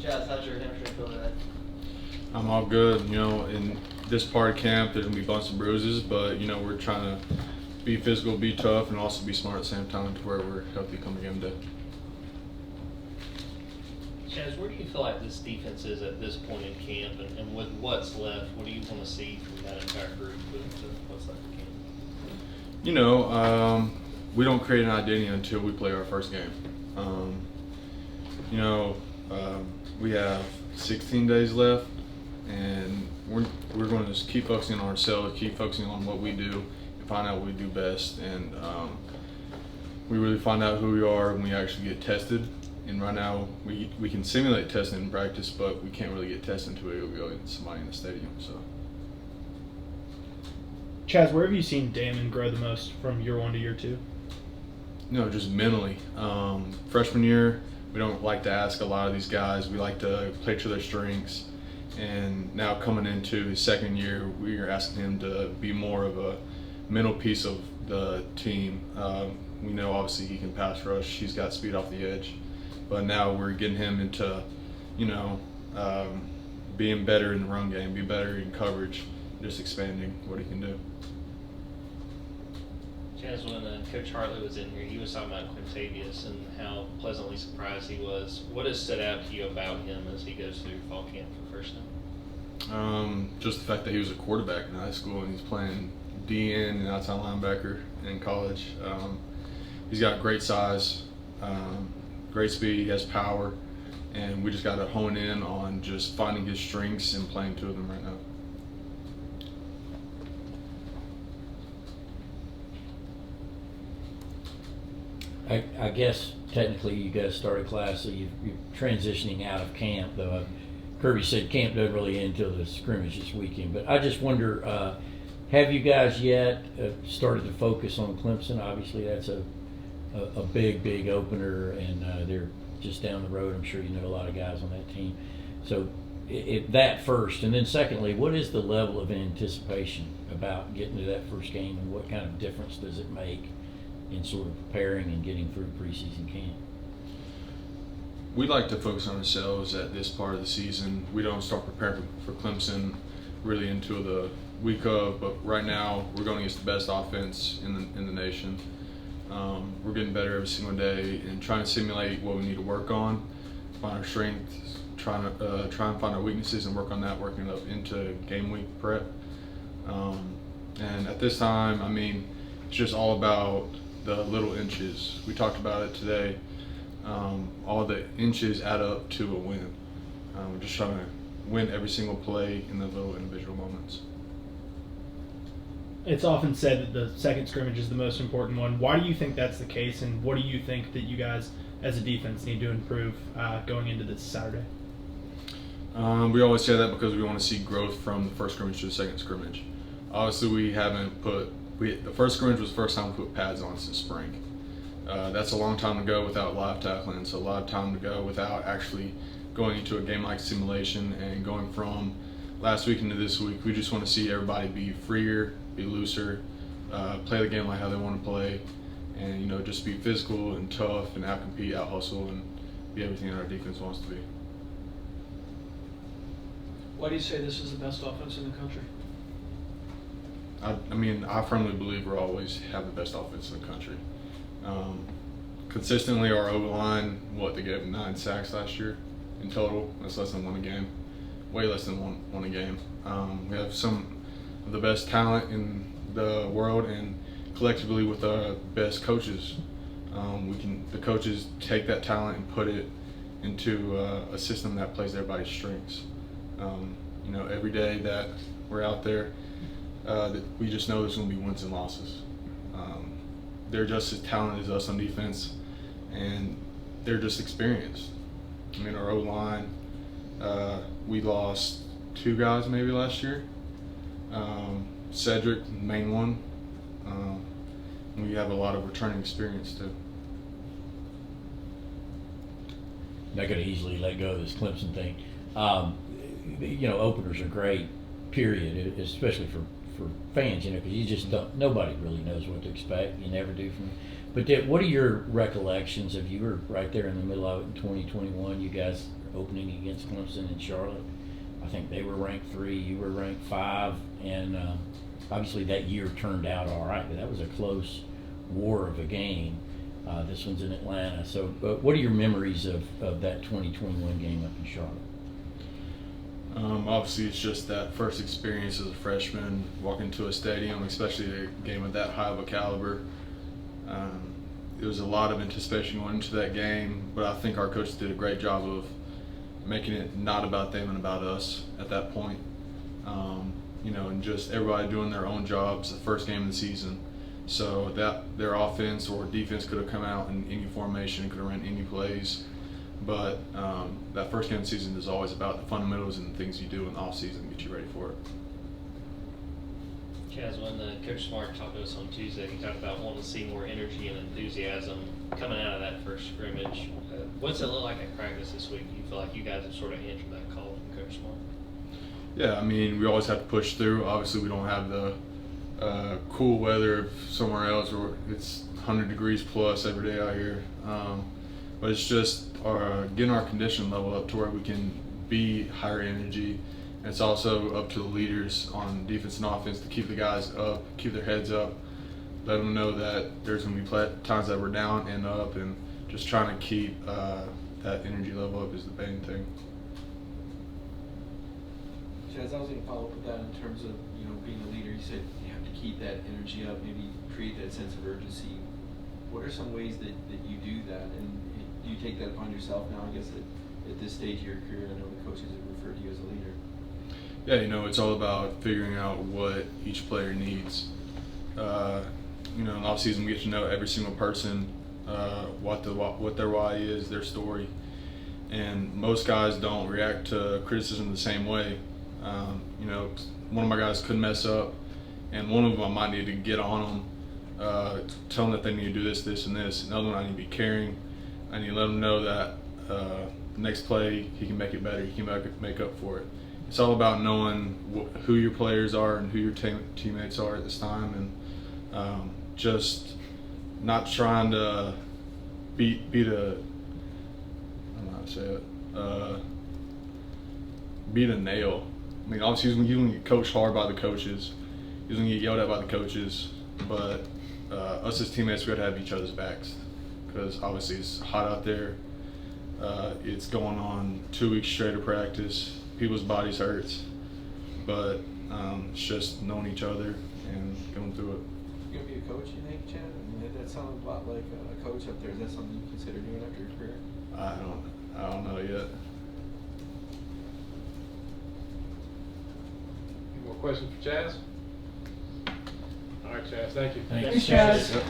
Chaz, how's your hamstring feel today? I'm all good. In this part of camp, there's gonna be a bunch of bruises, but we're trying to be physical, be tough, and also be smart at the same time to where we're healthy come game day. Chaz, where do you feel like this defense is at this point in camp, and with what's left, what do you want to see from that entire group with what's left of camp? We don't create an identity until we play our first game. We have 16 days left, and we're going to just keep focusing on ourselves, keep focusing on what we do, and find out what we do best. And we really find out who we are when we actually get tested. And right now, we can simulate testing in practice, but we can't really get tested until we go against somebody in the stadium. So, Chaz, where have you seen Damon grow the most from year one to year two? just mentally. Freshman year, we don't like to ask a lot of these guys. We like to play to their strengths. And now coming into his second year, we are asking him to be more of a mental piece of the team. We know obviously he can pass rush. He's got speed off the edge. But now we're getting him into, being better in the run game, be better in coverage, just expanding what he can do. Chaz, when Coach Hartley was in here, he was talking about Quintavious and how pleasantly surprised he was. What has stood out to you about him as he goes through fall camp for the first time? Just the fact that he was a quarterback in high school and he's playing DN and outside linebacker in college. He's got great size, great speed, he has power, and we just got to hone in on just finding his strengths and playing to them right now. I guess technically you guys started class, so you're transitioning out of camp, though. Kirby said camp doesn't really end until the scrimmage this weekend. But I just wonder, have you guys yet started to focus on Clemson? Obviously, that's a big opener, and they're just down the road. I'm sure you know a lot of guys on that team. So that first, and then secondly, what is the level of anticipation about getting to that first game, and what kind of difference does it make in sort of preparing and getting through preseason camp? We like to focus on ourselves at this part of the season. We don't start preparing for Clemson really until the week of, but right now we're going against the best offense in the nation. We're getting better every single day and trying to simulate what we need to work on, find our strengths, try and find our weaknesses and work on that, working up into game week prep. And at this time, it's just all about the little inches. We talked about it today. All the inches add up to a win. We're just trying to win every single play in the little individual moments. It's often said that the second scrimmage is the most important one. Why do you think that's the case, and what do you think that you guys as a defense need to improve going into this Saturday? We always say that because we want to see growth from the first scrimmage to the second scrimmage. Obviously, we haven't the first scrimmage was the first time we put pads on since spring. That's a long time to go without live tackling. It's a lot of time to go without actually going into a game-like simulation and going from last week into this week. We just want to see everybody be freer, be looser, play the game like how they want to play, and just be physical and tough and out-compete, out-hustle, and be everything that our defense wants to be. Why do you say this is the best offense in the country? I firmly believe we'll always have the best offense in the country. Consistently, our O-line, they gave 9 sacks last year in total. That's less than one a game, way less than one a game. We have some of the best talent in the world, and collectively with our best coaches, the coaches take that talent and put it into a system that plays everybody's strengths. Every day that we're out there, that we just know there's going to be wins and losses. They're just as talented as us on defense, and they're just experienced. Our O-line, we lost 2 guys maybe last year. Cedric, main one. We have a lot of returning experience too. Not going to easily let go of this Clemson thing. Openers are great, period, especially for fans, because you just don't. Nobody really knows what to expect. You never do from. But what are your recollections of, you were right there in the middle of it in 2021? You guys opening against Clemson in Charlotte. I think they were ranked 3, you were ranked 5, and obviously that year turned out all right, but that was a close war of a game. This one's in Atlanta. So what are your memories of that 2021 game up in Charlotte? Obviously, it's just that first experience as a freshman, walking into a stadium, especially a game of that high of a caliber. There was a lot of anticipation going into that game, but I think our coaches did a great job of making it not about them and about us at that point. And just everybody doing their own jobs the first game of the season. So that their offense or defense could have come out in any formation, could have run any plays. But that first game of the season is always about the fundamentals and the things you do in the off season to get you ready for it. Chaz, when Coach Smart talked to us on Tuesday, he talked about wanting to see more energy and enthusiasm coming out of that first scrimmage. What's it look like at practice this week? Do you feel like you guys have sort of answered that call from Coach Smart? Yeah, I mean, we always have to push through. Obviously, we don't have the cool weather of somewhere else where it's 100 degrees plus every day out here. But it's just getting our condition level up to where we can be higher energy. And it's also up to the leaders on defense and offense to keep the guys up, keep their heads up, let them know that there's going to be times that we're down and up, and just trying to keep that energy level up is the main thing. Chaz, I was going to follow up with that in terms of being a leader. You said you have to keep that energy up, maybe create that sense of urgency. What are some ways that you do that, and do you take that upon yourself now? I guess at this stage of your career, I know the coaches have referred to you as a leader. Yeah, it's all about figuring out what each player needs. In off season, we get to know every single person, what their why is, their story, and most guys don't react to criticism the same way. One of my guys could mess up, and one of them I might need to get on them, tell them that they need to do this, this, and this. Another one I need to be caring. I need to let them know that next play he can make it better. He can make up for it. It's all about knowing who your players are and who your teammates are at this time, and just not trying to beat a I don't know how to say it. Beat a nail. I mean, obviously he's going to get coached hard by the coaches. He's going to get yelled at by the coaches. But us as teammates, we got to have each other's backs, because obviously it's hot out there. It's going on 2 weeks straight of practice. People's bodies hurts, but it's just knowing each other and going through it. You going to be a coach, you think, Chad? I mean, that sounds a lot like a coach up there. Is that something you consider doing after your career? I don't know yet. Any more questions for Chaz? All right, Chaz, thank you. Thanks, Chaz.